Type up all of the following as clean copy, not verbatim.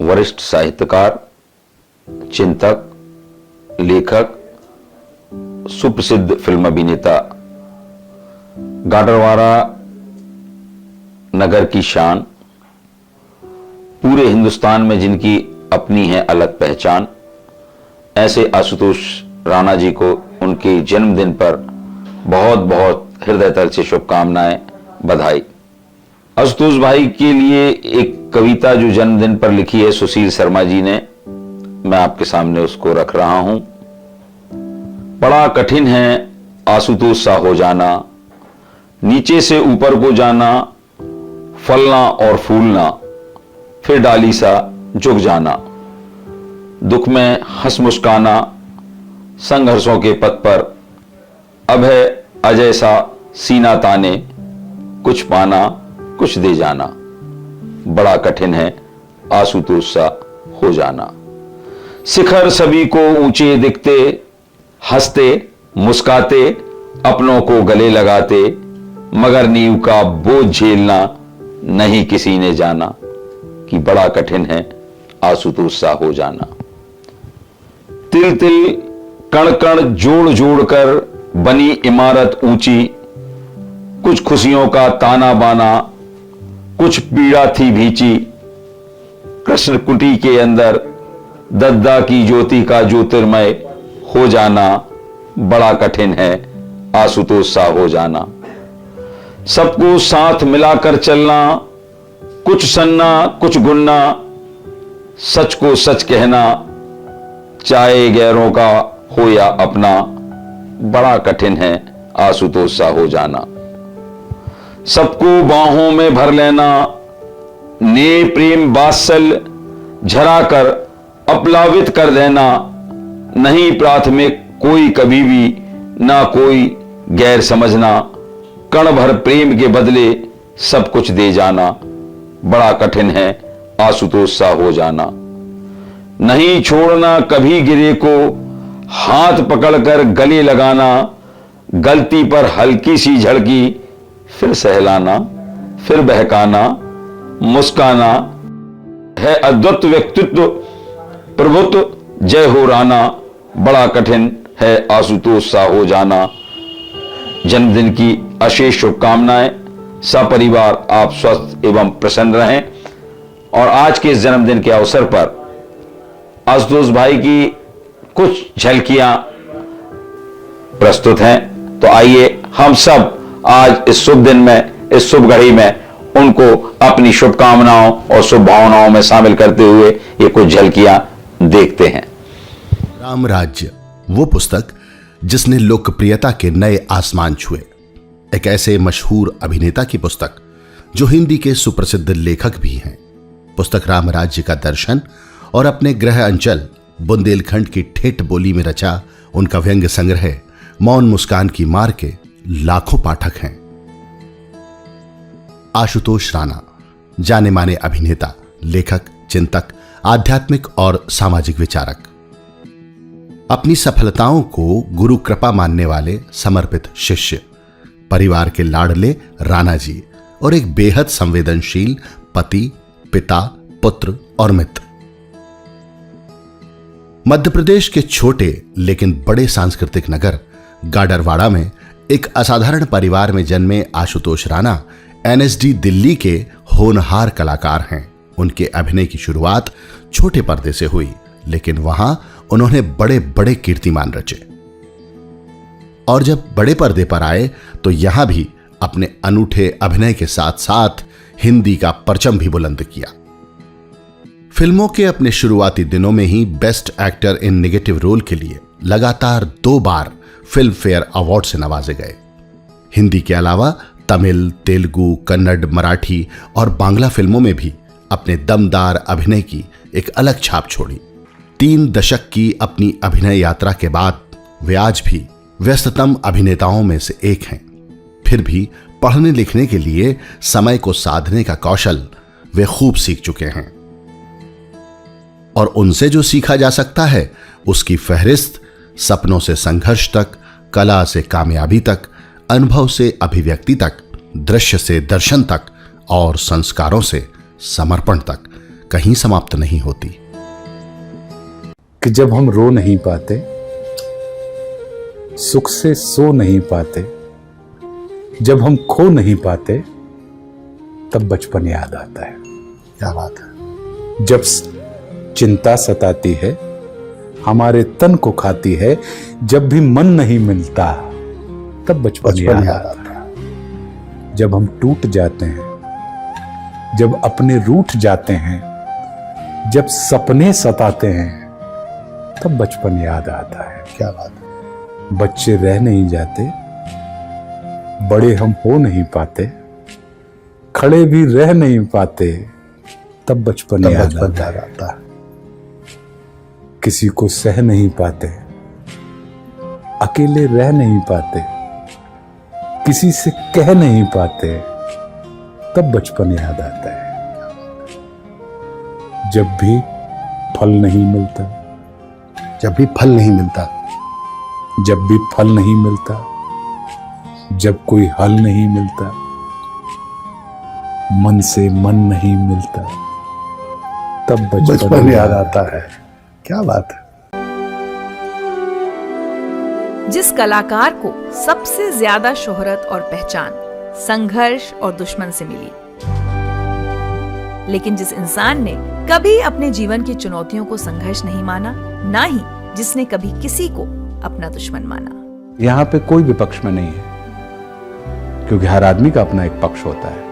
वरिष्ठ साहित्यकार, चिंतक, लेखक, सुप्रसिद्ध फिल्म अभिनेता, गाडरवारा नगर की शान, पूरे हिंदुस्तान में जिनकी अपनी है अलग पहचान, ऐसे आशुतोष राणा जी को उनके जन्मदिन पर बहुत बहुत हृदय तल से शुभकामनाएं, बधाई। आशुतोष भाई के लिए एक कविता जो जन्मदिन पर लिखी है सुशील शर्मा जी ने, मैं आपके सामने उसको रख रहा हूं। बड़ा कठिन है आशुतोष सा हो जाना, नीचे से ऊपर को जाना, फलना और फूलना, फिर डाली सा झुक जाना, दुख में हंस मुस्काना, संघर्षों के पथ पर अब है अजय सा सीना ताने, कुछ पाना कुछ दे जाना, बड़ा कठिन है आशुतोष सा हो जाना। शिखर सभी को ऊंचे दिखते, हंसते मुस्काते, अपनों को गले लगाते, मगर नींव का बोझ झेलना नहीं किसी ने जाना, कि बड़ा कठिन है आशुतोष सा हो जाना। तिल तिल कण कण जोड़ जोड़ कर बनी इमारत ऊंची, कुछ खुशियों का ताना बाना, कुछ पीड़ा थी भीची, कृष्ण कुटी के अंदर दद्दा की ज्योति का ज्योतिर्मय हो जाना, बड़ा कठिन है आशुतोष सा हो जाना। सबको साथ मिलाकर चलना, कुछ सन्ना कुछ गुन्ना, सच को सच कहना, चाहे गैरों का हो या अपना, बड़ा कठिन है आशुतोष सा हो जाना। सबको बाहों में भर लेना, ने प्रेम वात्सल्य झरा कर अपलावित कर देना, नहीं प्राथमिक कोई कभी भी ना कोई गैर समझना, कण भर प्रेम के बदले सब कुछ दे जाना, बड़ा कठिन है आशुतोष सा हो जाना। नहीं छोड़ना कभी गिरे को, हाथ पकड़कर गले लगाना, गलती पर हल्की सी झड़की फिर सहलाना, फिर बहकाना, मुस्काना, है अद्भुत व्यक्तित्व प्रभुत्व जय हो राना, बड़ा कठिन है आशुतोष सा हो जाना। जन्मदिन की अशेष शुभकामनाएं, सपरिवार आप स्वस्थ एवं प्रसन्न रहें। और आज के इस जन्मदिन के अवसर पर आशुतोष भाई की कुछ झलकियां प्रस्तुत हैं, तो आइए हम सब आज इस शुभ दिन में, इस शुभ घड़ी में उनको अपनी शुभकामनाओं और शुभ भावनाओं में शामिल करते हुए ये कुछ झलकियां देखते हैं। राम राज्य, वो पुस्तक जिसने लोकप्रियता के नए आसमान छुए, एक ऐसे मशहूर अभिनेता की पुस्तक जो हिंदी के सुप्रसिद्ध लेखक भी हैं। पुस्तक राम राज्य का दर्शन और अपने गृह अंचल बुंदेलखंड की ठेठ बोली में रचा उनका व्यंग्य संग्रह मौन मुस्कान की मार के लाखों पाठक हैं। आशुतोष राणा जाने माने अभिनेता, लेखक, चिंतक, आध्यात्मिक और सामाजिक विचारक, अपनी सफलताओं को गुरु कृपा मानने वाले समर्पित शिष्य, परिवार के लाडले राणा जी और एक बेहद संवेदनशील पति, पिता, पुत्र और मित्र। मध्य प्रदेश के छोटे लेकिन बड़े सांस्कृतिक नगर गाडरवाड़ा में एक असाधारण परिवार में जन्मे आशुतोष राणा एनएसडी दिल्ली के होनहार कलाकार हैं। उनके अभिनय की शुरुआत छोटे पर्दे से हुई, लेकिन वहां उन्होंने बड़े बड़े कीर्तिमान रचे और जब बड़े पर्दे पर आए तो यहां भी अपने अनूठे अभिनय के साथ साथ हिंदी का परचम भी बुलंद किया। फिल्मों के अपने शुरुआती दिनों में ही best actor in negative role के लिए लगातार 2 बार फिल्म फेयर अवार्ड से नवाजे गए। हिंदी के अलावा तमिल, तेलुगु, कन्नड़, मराठी और बांग्ला फिल्मों में भी अपने दमदार अभिनय की एक अलग छाप छोड़ी। 3 दशक की अपनी अभिनय यात्रा के बाद वे आज भी व्यस्ततम अभिनेताओं में से एक हैं। फिर भी पढ़ने लिखने के लिए समय को साधने का कौशल वे खूब सीख चुके हैं और उनसे जो सीखा जा सकता है उसकी फहरिस्त सपनों से संघर्ष तक, कला से कामयाबी तक, अनुभव से अभिव्यक्ति तक, दृश्य से दर्शन तक और संस्कारों से समर्पण तक कहीं समाप्त नहीं होती। कि जब हम रो नहीं पाते, सुख से सो नहीं पाते, जब हम खो नहीं पाते, तब बचपन याद आता है। क्या बात है। जब चिंता सताती है, हमारे तन को खाती है, जब भी मन नहीं मिलता, तब बचपन याद आता है। जब हम टूट जाते हैं, जब अपने रूठ जाते हैं, जब सपने सताते हैं, तब बचपन याद आता है। क्या बात है। बच्चे रह नहीं जाते, बड़े हम हो नहीं पाते, खड़े भी रह नहीं पाते, तब बचपन याद आता है। किसी को सह नहीं पाते, अकेले रह नहीं पाते, किसी से कह नहीं पाते, तब बचपन याद आता है। जब भी फल नहीं मिलता, जब भी फल नहीं मिलता, जब भी फल नहीं मिलता, जब कोई हल नहीं मिलता, मन से मन नहीं मिलता, तब बचपन याद आता है। क्या बात है। जिस कलाकार को सबसे ज्यादा शोहरत और पहचान संघर्ष और दुश्मन से मिली, लेकिन जिस इंसान ने कभी अपने जीवन की चुनौतियों को संघर्ष नहीं माना, ना ही जिसने कभी किसी को अपना दुश्मन माना। यहां पे कोई विपक्ष में नहीं है, क्योंकि हर आदमी का अपना एक पक्ष होता है।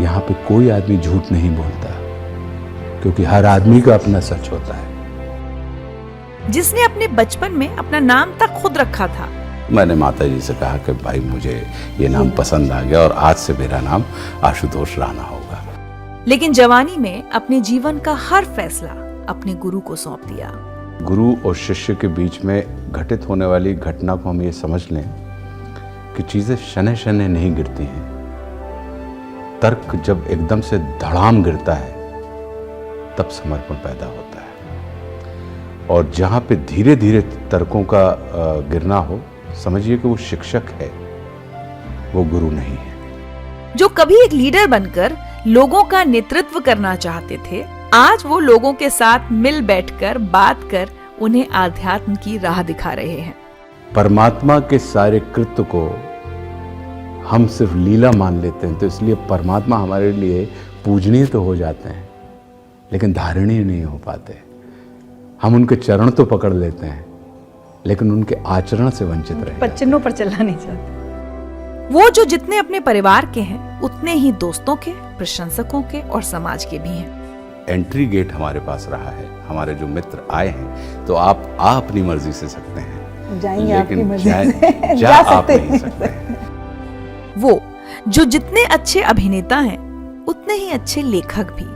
यहां पे कोई आदमी झूठ नहीं बोलता, क्योंकि हर आदमी का अपना सच होता है। जिसने अपने बचपन में अपना नाम तक खुद रखा था, मैंने माता जी से कहा कि भाई मुझे ये नाम पसंद आ गया और आज से मेरा नाम आशुतोष राणा होगा। लेकिन जवानी में अपने जीवन का हर फैसला अपने गुरु को सौंप दिया। गुरु और शिष्य के बीच में घटित होने वाली घटना को हम ये समझ लें कि चीजें शनै शनै नहीं गिरती हैं। तर्क जब एकदम से धड़ाम गिरता है, तब समर्पण पैदा होता है। और जहां पे धीरे धीरे तर्कों का गिरना हो, समझिए कि वो शिक्षक है, वो गुरु नहीं है। जो कभी एक लीडर बनकर लोगों का नेतृत्व करना चाहते थे, आज वो लोगों के साथ मिल बैठकर बात कर उन्हें आध्यात्म की राह दिखा रहे हैं। परमात्मा के सारे कृत्य को हम सिर्फ लीला मान लेते हैं, तो इसलिए परमात्मा हमारे लिए पूजनीय तो हो जाते हैं, लेकिन धारणीय नहीं हो पाते। हम उनके चरण तो पकड़ लेते हैं, लेकिन उनके आचरण से वंचित रहे। चिन्हों पर चलना नहीं चाहते। वो जो जितने अपने परिवार के हैं, उतने ही दोस्तों के, प्रशंसकों के और समाज के भी हैं। एंट्री गेट हमारे पास रहा है। हमारे जो मित्र आए हैं, तो आप अपनी मर्जी से सकते हैं, जाएंगे आपकी लेकिन मर्जी से। जा आप नहीं सकते। वो जो जितने अच्छे अभिनेता हैं, उतने ही अच्छे लेखक भी।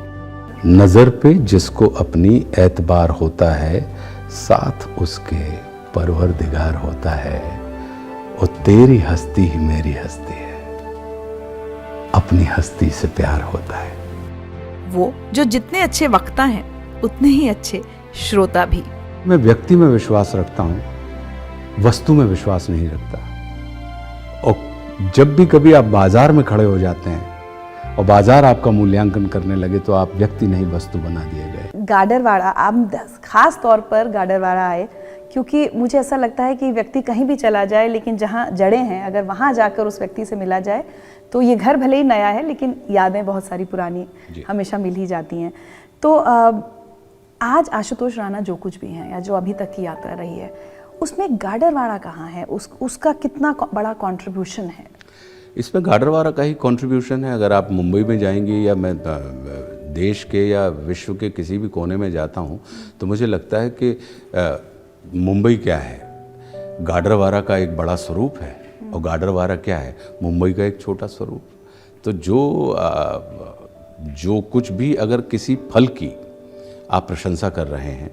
नजर पे जिसको अपनी एतबार होता है, साथ उसके परवरदिगार होता है। और तेरी हस्ती ही मेरी हस्ती है, अपनी हस्ती से प्यार होता है। वो जो जितने अच्छे वक्ता हैं, उतने ही अच्छे श्रोता भी। मैं व्यक्ति में विश्वास रखता हूं, वस्तु में विश्वास नहीं रखता। और जब भी कभी आप बाजार में खड़े हो जाते हैं और बाजार आपका मूल्यांकन करने लगे, तो आप व्यक्ति नहीं वस्तु बना दिए गए। गाडरवाड़ा, आप खास तौर पर गाडरवाड़ा आए, क्योंकि मुझे ऐसा लगता है कि व्यक्ति कहीं भी चला जाए, लेकिन जहाँ जड़ें हैं, अगर वहाँ जाकर उस व्यक्ति से मिला जाए, तो ये घर भले ही नया है, लेकिन यादें बहुत सारी पुरानी हमेशा मिल ही जाती हैं। तो आज आशुतोष राणा जो कुछ भी हैं, या जो अभी तक की यात्रा रही है, उसमें गाडरवाड़ा कहाँ है, उसका कितना बड़ा कंट्रीब्यूशन है? इसमें गाडरवाड़ा का ही कंट्रीब्यूशन है। अगर आप मुंबई में जाएंगे, या मैं देश के या विश्व के किसी भी कोने में जाता हूँ, तो मुझे लगता है कि मुंबई क्या है, गाडरवाड़ा का एक बड़ा स्वरूप है, और गाडरवाड़ा क्या है, मुंबई का एक छोटा स्वरूप। तो जो कुछ भी, अगर किसी फल की आप प्रशंसा कर रहे हैं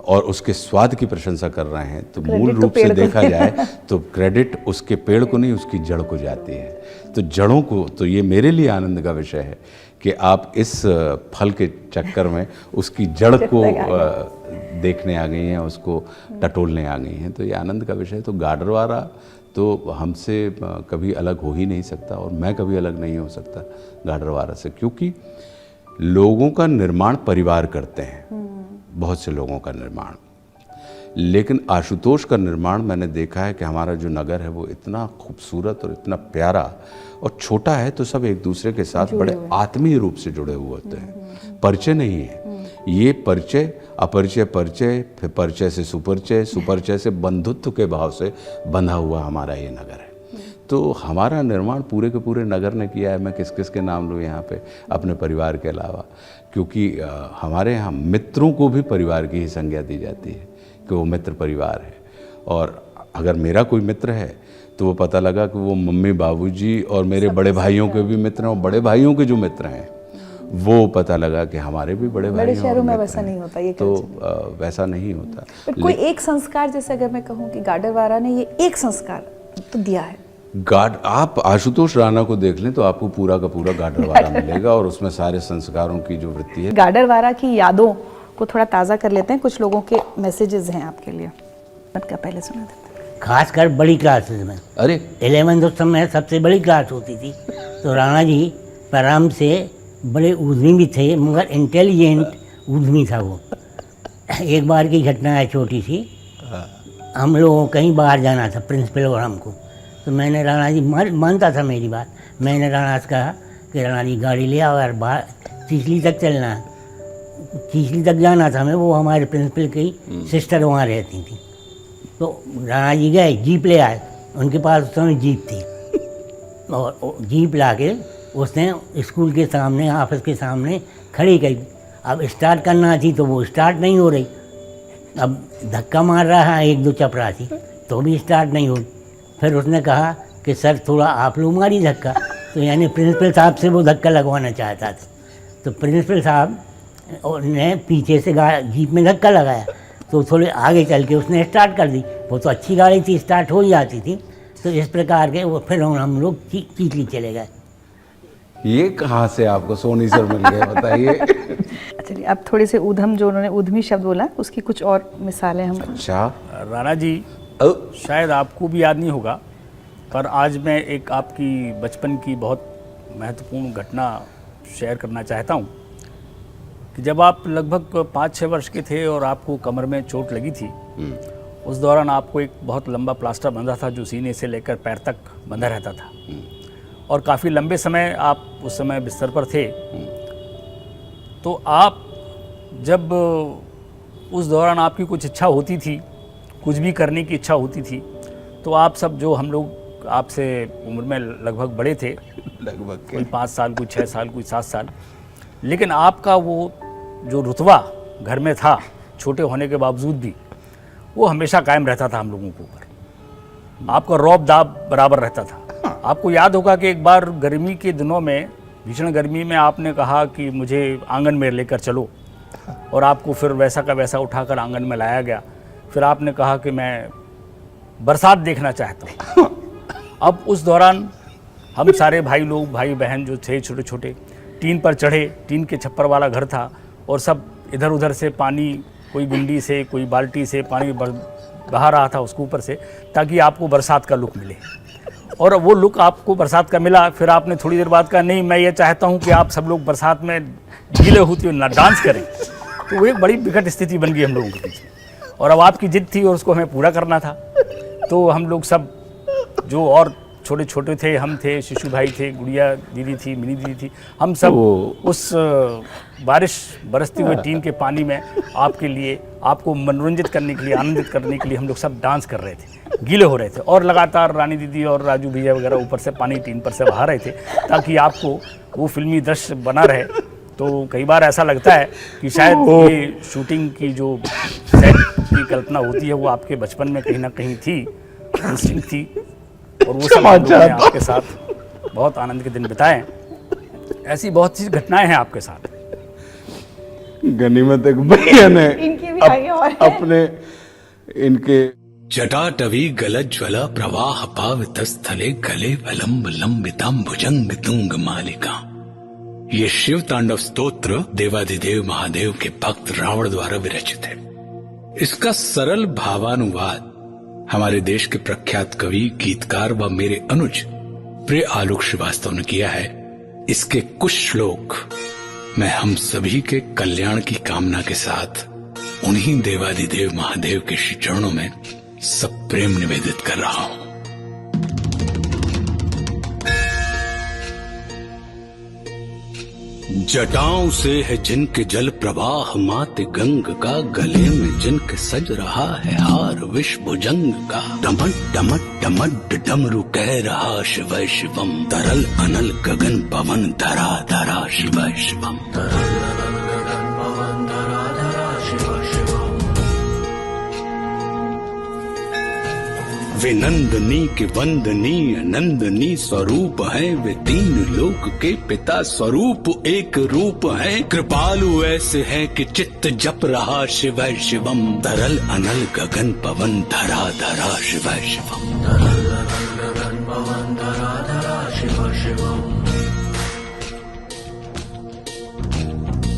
और उसके स्वाद की प्रशंसा कर रहे हैं, तो मूल रूप से देखा जाए तो क्रेडिट उसके पेड़ को नहीं, उसकी जड़ को जाती है। तो जड़ों को, तो ये मेरे लिए आनंद का विषय है कि आप इस फल के चक्कर में उसकी जड़ को देखने आ गई हैं, उसको टटोलने आ गई हैं। तो ये आनंद का विषय है। तो गाडरवाड़ा तो हमसे कभी अलग हो ही नहीं सकता, और मैं कभी अलग नहीं हो सकता गाडरवारा से, क्योंकि लोगों का निर्माण परिवार करते हैं, बहुत से लोगों का निर्माण। लेकिन आशुतोष का निर्माण मैंने देखा है कि हमारा जो नगर है वो इतना खूबसूरत और इतना प्यारा और छोटा है, तो सब एक दूसरे के साथ बड़े आत्मीय रूप से जुड़े हुए होते हैं। परिचय नहीं है ये, परिचय अपरिचय, परिचय फिर परिचय से सुपरिचय, सुपरिचय से बंधुत्व के भाव से बंधा हुआ हमारा ये नगर है। तो हमारा निर्माण पूरे के पूरे नगर ने किया है। मैं किस किस के नाम लूँ यहाँ पे अपने परिवार के अलावा, क्योंकि हमारे यहाँ मित्रों को भी परिवार की ही संज्ञा दी जाती है कि वो मित्र परिवार है। और अगर मेरा कोई मित्र है तो वो पता लगा कि वो मम्मी बाबूजी और मेरे बड़े भाइयों के भी मित्र हैं, और बड़े भाइयों के जो मित्र हैं वो पता लगा कि हमारे भी बड़े भाई हैं। शहरों में वैसा नहीं होता, ये तो वैसा नहीं होता। पर कोई एक संस्कार, जैसे अगर मैं कहूँ कि गाडरवारा ने ये एक संस्कार तो दिया है। आप आशुतोष राणा को देख लें तो आपको पूरा का पूरा गाडरवारा मिलेगा, और उसमें सारे संस्कारों की जो वृत्ति है। गाडरवारा की यादों को थोड़ा ताज़ा कर लेते हैं, कुछ लोगों के मैसेजेस हैं आपके लिए, का पहले सुना देते हैं। खासकर बड़ी क्लासेस में, अरे 11th उस समय सबसे बड़ी क्लास होती थी, तो राणा जी परम से बड़े उद्यमी भी थे, मगर इंटेलिजेंट उद्यमी था वो। एक बार की घटना है छोटी सी, हम लोगों को कहीं बाहर जाना था, प्रिंसिपल और हमको, तो मैंने राणा जी मानता था मेरी बात, मैंने राणा से कहा कि राणा जी गाड़ी ले आओ यार, बाहर चिचली तक चलना है। चिचली तक जाना था हमें, वो हमारे प्रिंसिपल की सिस्टर वहाँ रहती थी। तो राणा जी गए, जीप ले आए, उनके पास उस समय जीप थी, और जीप ला के उसने स्कूल के सामने, ऑफिस के सामने खड़ी की। अब स्टार्ट करना थी तो वो स्टार्ट नहीं हो रही, अब धक्का मार रहा है एक दो चपरासी तो भी स्टार्ट नहीं हुई। फिर उसने कहा कि सर थोड़ा आप लोग मारी धक्का, तो यानी प्रिंसिपल साहब से वो धक्का लगवाना चाहता था। तो प्रिंसिपल साहब ने पीछे से जीप में धक्का लगाया, तो थोड़े आगे चल के उसने स्टार्ट कर दी। वो तो अच्छी गाड़ी थी, स्टार्ट हो ही जाती थी। तो इस प्रकार के वो फिर हम लोग चीचली चले गए। ये कहाँ से आपको सोनी सर मिल गए बताइए। चलिए अब थोड़ी से ऊधम, जो उन्होंने ऊधमी शब्द बोला, उसकी कुछ और मिसालें हम। अच्छा राणा जी, शायद आपको भी याद नहीं होगा, पर आज मैं एक आपकी बचपन की बहुत महत्वपूर्ण घटना शेयर करना चाहता हूँ कि जब आप लगभग 5-6 वर्ष के थे और आपको कमर में चोट लगी थी, उस दौरान आपको एक बहुत लंबा प्लास्टर बंधा था जो सीने से लेकर पैर तक बंधा रहता था, और काफ़ी लंबे समय आप उस समय बिस्तर पर थे। तो आप जब उस दौरान आपकी कुछ इच्छा होती थी, कुछ भी करने की इच्छा होती थी, तो आप सब जो हम लोग आपसे उम्र में लगभग बड़े थे, लगभग कोई 5 साल, कोई 6 साल, कोई 7 साल, लेकिन आपका वो जो रुतबा घर में था, छोटे होने के बावजूद भी, वो हमेशा कायम रहता था हम लोगों के ऊपर। आपका रौब दाब बराबर रहता था। आपको याद होगा कि एक बार गर्मी के दिनों में, भीषण गर्मी में, आपने कहा कि मुझे आंगन में लेकर चलो, और आपको फिर वैसा का वैसा उठाकर आंगन में लाया गया। फिर आपने कहा कि मैं बरसात देखना चाहता हूँ। अब उस दौरान हम सारे भाई लोग, भाई बहन जो थे छोटे छोटे, टीन पर चढ़े, टीन के छप्पर वाला घर था, और सब इधर उधर से पानी, कोई गुंडी से, कोई बाल्टी से पानी बहा रहा था उसके ऊपर से, ताकि आपको बरसात का लुक मिले। और वो लुक आपको बरसात का मिला। फिर आपने थोड़ी देर बाद कहा, नहीं मैं ये चाहता हूँ कि आप सब लोग बरसात में गीले होते हुए ना डांस करें। तो वो एक बड़ी विकट स्थिति बन गई हम लोगों के पीछे, और अब आपकी जिद थी और उसको हमें पूरा करना था। तो हम लोग सब जो और छोटे छोटे थे, हम थे, शिशु भाई थे, गुड़िया दीदी थी, मिनी दीदी थी, हम सब उस बारिश बरसती हुए टीन के पानी में आपके लिए, आपको मनोरंजित करने के लिए, आनंदित करने के लिए हम लोग सब डांस कर रहे थे, गीले हो रहे थे, और लगातार रानी दीदी और राजू भैया वगैरह ऊपर से पानी टीन पर से बहा रहे थे, ताकि आपको वो फिल्मी दृश्य बना रहे। तो कई बार ऐसा लगता है कि शायद ये शूटिंग की जो सेट की कल्पना होती है वो आपके बचपन में कहीं ना कहीं थी, इंस्टिंक्ट थी, और वो सब आपके साथ बहुत आनंद के दिन बिताए। ऐसी बहुत सी घटनाएं हैं आपके साथ। गनीमत एक भैया ने इनकी भी आगे और है। अपने इनके जटाटवी गलज्ज्वल प्रवाह पावितस्थले गले वलंब लंबितम भुजंग तुंग मालिका। ये शिव तांडव स्तोत्र देवाधिदेव महादेव के भक्त रावण द्वारा विरचित है। इसका सरल भावानुवाद हमारे देश के प्रख्यात कवि, गीतकार व मेरे अनुज प्रिय आलोक श्रीवास्तव ने किया है। इसके कुछ श्लोक मैं हम सभी के कल्याण की कामना के साथ उन्हीं देवाधिदेव महादेव के श्री चरणों में सप्रेम निवेदित कर रहा हूं। जटाओं से है जिनके जल प्रवाह मात गंग का, गले में जिनके सज रहा है हार विष भुजंग का। डमट डमट डमट डमरू कह रहा शिव शिवम, तरल अनल गगन पवन धरा धरा शिव शिवम। वे नंदनी के वंदनीय नंदनी स्वरूप हैं, वे तीन लोक के पिता स्वरूप एक रूप हैं। कृपालु ऐसे हैं कि चित्त जप रहा शिव शिवम, तरल अनल गगन पवन धरा धरा शिव शिवम। तरल अनल गगन पवन धरा धरा शिव शिवम।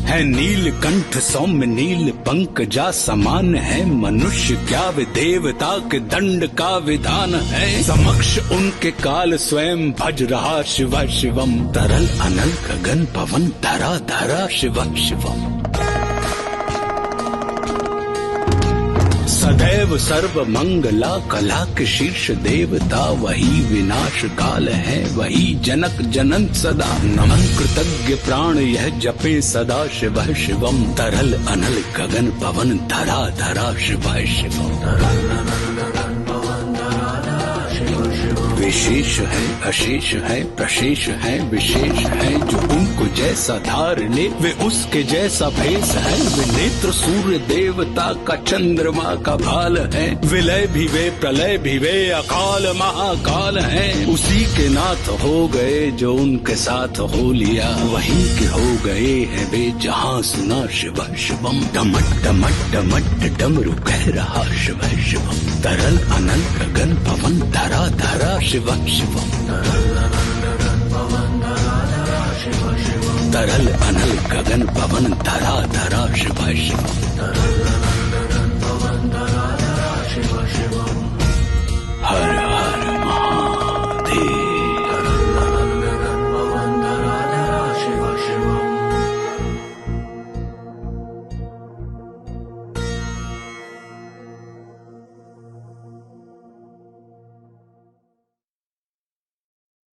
है नीलकंठ सौम्य नील पंकजा समान है, मनुष्य क्या वे देवता के दंड का विधान है। समक्ष उनके काल स्वयं भज रहा शिव शिवम, तरल अनल गगन पवन धरा धरा शिव शिवम। सदैव सर्व मंगला कला के शीर्ष देवता, वही विनाश काल है वही जनक जनन सदा। नमन कृतज्ञ प्राण यह जपे सदा शिव शिवम, तरल अनल गगन पवन धरा धरा शिव शिवम। तरल अनल गगन पवन धरा धरा शिव शिवम। विशेष है अशेष है प्रशेष है विशेष है, जो उनको जैसा धार ले वे उसके जैसा भेष है। वे नेत्र सूर्य देवता का चंद्रमा का भाल है, विलय भी वे प्रलय भी वे अकाल महाकाल है। उसी के नाथ हो गए जो उनके साथ हो लिया, वहीं के हो गए हैं वे जहां सुना शिव शिवम। डमट डमट डमट डमरू कह रहा शिव शिवम, तरल अनल गगन पवन धरा धरा शिव शिवम। तरल अनल गगन पवन धरा धरा शिव शिवम, तरल अनल गगन पवन धरा धरा शिव शिवम।